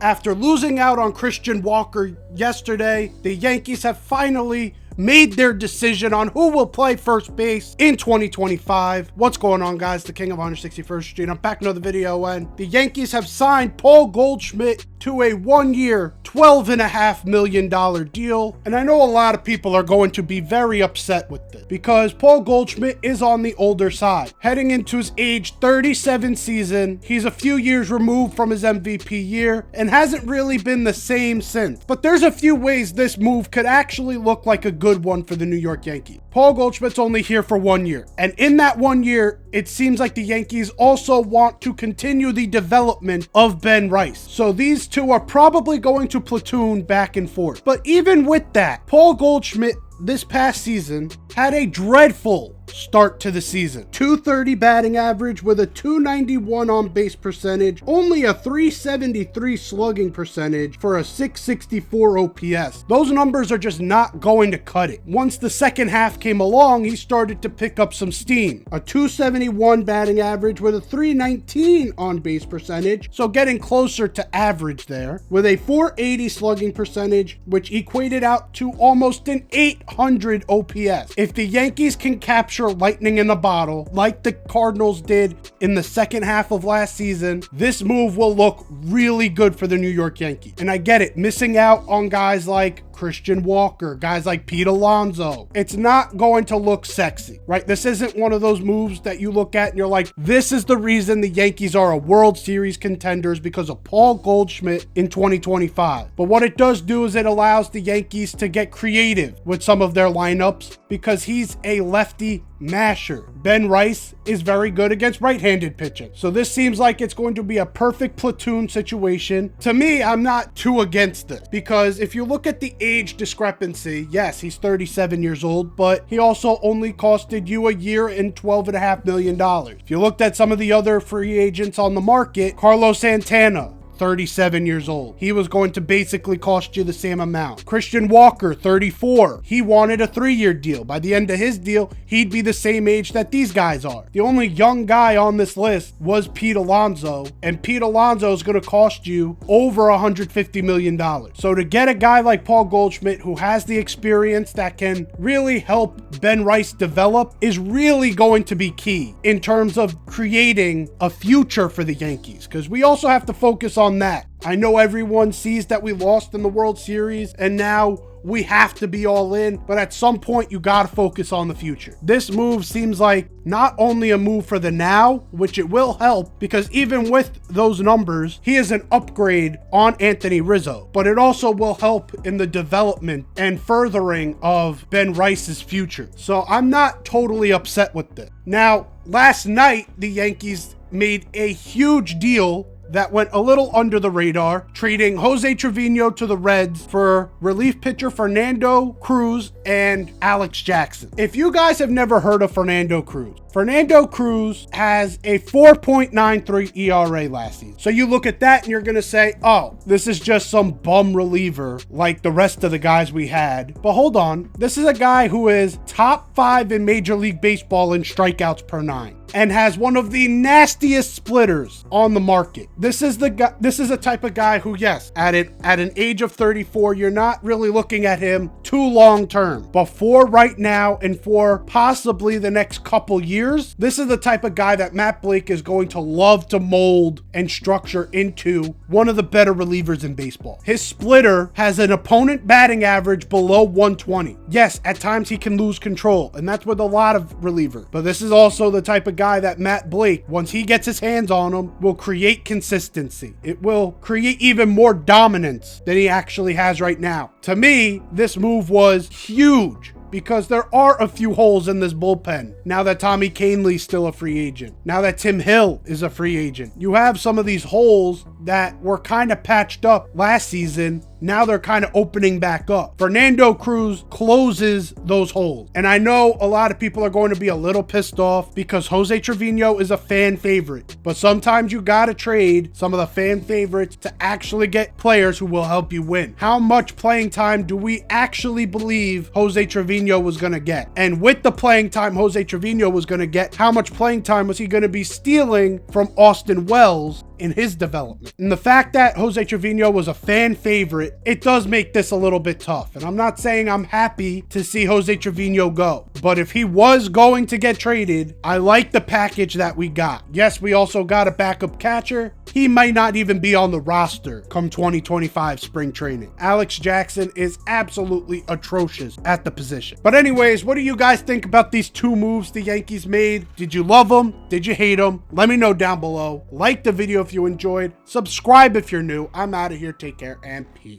After losing out on Christian Walker yesterday, the Yankees have finally made their decision on who will play first base in 2025. What's going on, guys? The king of 161st Street. I'm back with another video, and the Yankees have signed Paul Goldschmidt to a 1-year, $12.5 million deal. And I know a lot of people are going to be very upset with this because Paul Goldschmidt is on the older side. Heading into his age 37 season, he's a few years removed from his MVP year and hasn't really been the same since. But there's a few ways this move could actually look like a good one for the New York Yankees. Paul Goldschmidt's only here for 1 year. And in that 1 year, it seems like the Yankees also want to continue the development of Ben Rice. So these two are probably going to platoon back and forth. But even with that, Paul Goldschmidt this past season had a dreadful start to the season. 230 batting average with a 291 on base percentage, only a 373 slugging percentage for a 664 OPS. Those numbers are just not going to cut it. Once the second half came along, he started to pick up some steam. A 271 batting average with a 319 on base percentage, so getting closer to average there, with a 480 slugging percentage, which equated out to almost an 800 OPS. If the Yankees can capture lightning in the bottle like the Cardinals did in the second half of last season, this move will look really good for the New York Yankees. And I get it, missing out on guys like Christian Walker, guys like Pete Alonso, it's not going to look sexy, right? This isn't one of those moves that you look at and you're like, this is the reason the Yankees are a World Series contenders, because of Paul Goldschmidt in 2025. But what it does do is it allows the Yankees to get creative with some of their lineups because he's a lefty masher. Ben Rice is very good against right-handed pitching. So this seems like it's going to be a perfect platoon situation. To me, I'm not too against this because if you look at the age discrepancy, yes, he's 37 years old, but he also only costed you a year and $12.5 million. If you looked at some of the other free agents on the market, Carlos Santana, 37 years old. He was going to basically cost you the same amount. Christian Walker, 34. He wanted a 3-year deal. By the end of his deal, he'd be the same age that these guys are. The only young guy on this list was Pete Alonso, and Pete Alonso is going to cost you over $150 million. So to get a guy like Paul Goldschmidt, who has the experience that can really help Ben Rice develop, is really going to be key in terms of creating a future for the Yankees, because we also have to focus on that. I know everyone sees that we lost in the World Series and now we have to be all in, but at some point you got to focus on the future. This move seems like not only a move for the now, which it will help because even with those numbers, he is an upgrade on Anthony Rizzo, but it also will help in the development and furthering of Ben Rice's future. So I'm not totally upset with this. Now, last night, the Yankees made a huge deal that went a little under the radar, trading Jose Trevino to the Reds for relief pitcher Fernando Cruz and Alex Jackson. If you guys have never heard of Fernando Cruz has a 4.93 ERA last season. So you look at that and you're going to say, oh, this is just some bum reliever like the rest of the guys we had. But hold on, this is a guy who is top 5 in Major League Baseball in strikeouts per 9 and has one of the nastiest splitters on the market. This is a type of guy who, yes, at an age of 34, you're not really looking at him too long term. But for right now and for possibly the next couple years, this is the type of guy that Matt Blake is going to love to mold and structure into one of the better relievers in baseball. His splitter has an opponent batting average below 120. Yes, at times he can lose control, and that's with a lot of relievers. But this is also the type of guy that Matt Blake, once he gets his hands on him, will create consistency. It will create even more dominance than he actually has right now. To me, this move was huge because there are a few holes in this bullpen. Now that Tommy Kahnle's still a free agent, now that Tim Hill is a free agent, you have some of these holes that were kind of patched up last season. Now they're kind of opening back up. Fernando Cruz closes those holes. And I know a lot of people are going to be a little pissed off because Jose Trevino is a fan favorite. But sometimes you got to trade some of the fan favorites to actually get players who will help you win. How much playing time do we actually believe Jose Trevino was going to get? And with the playing time Jose Trevino was going to get, how much playing time was he going to be stealing from Austin Wells in his development. And the fact that Jose Trevino was a fan favorite, it does make this a little bit tough. And I'm not saying I'm happy to see Jose Trevino go, but if he was going to get traded, I like the package that we got. Yes, we also got a backup catcher. He might not even be on the roster come 2025 spring training. Alex Jackson is absolutely atrocious at the position. But anyways, what do you guys think about these two moves the Yankees made? Did you love them? Did you hate them? Let me know down below. Like the video if you enjoyed. Subscribe if you're new. I'm out of here. Take care and peace.